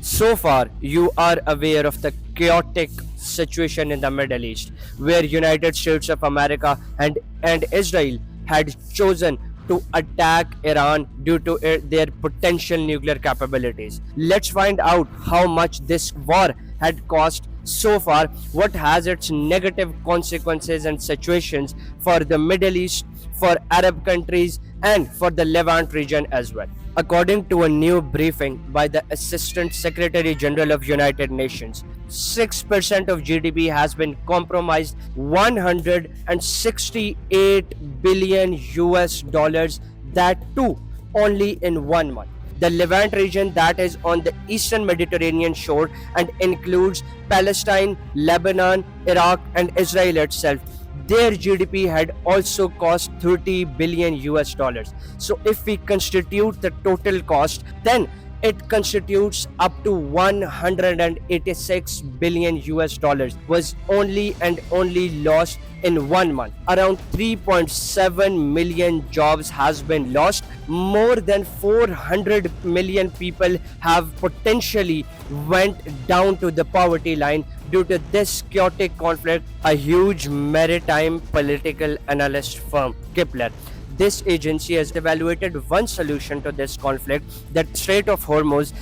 So far, you are aware of the chaotic situation in the Middle East, where United States of America and Israel had chosen to attack Iran due to their potential nuclear capabilities. Let's find out how much this war had cost so far, what has its negative consequences and situations for the Middle East, for Arab countries, and for the Levant region as well. According to a new briefing by the Assistant Secretary General of United Nations, 6% of GDP has been compromised, 168 billion US dollars, that too only in 1 month. The Levant region, that is on the eastern Mediterranean shore and includes Palestine, Lebanon, Iraq, and Israel itself, their GDP had also cost 30 billion US dollars. So if we constitute the total cost, then it constitutes up to 186 billion US dollars was only and only lost in 1 month. Around 3.7 million jobs has been lost. More than 400 million people have potentially went down to the poverty line due to this chaotic conflict. A huge maritime political analyst firm, Kepler, this agency has evaluated one solution to this conflict, that Strait of Hormuz,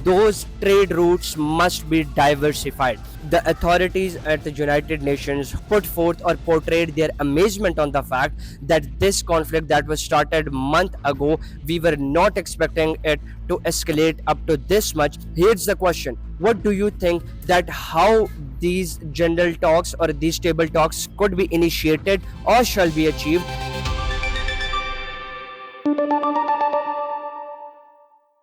those trade routes must be diversified. The authorities at the United Nations put forth or portrayed their amazement on the fact that this conflict that was started month ago, we were not expecting it to escalate up to this much. Here's the question: what do you think that how these general talks or these table talks could be initiated or shall be achieved?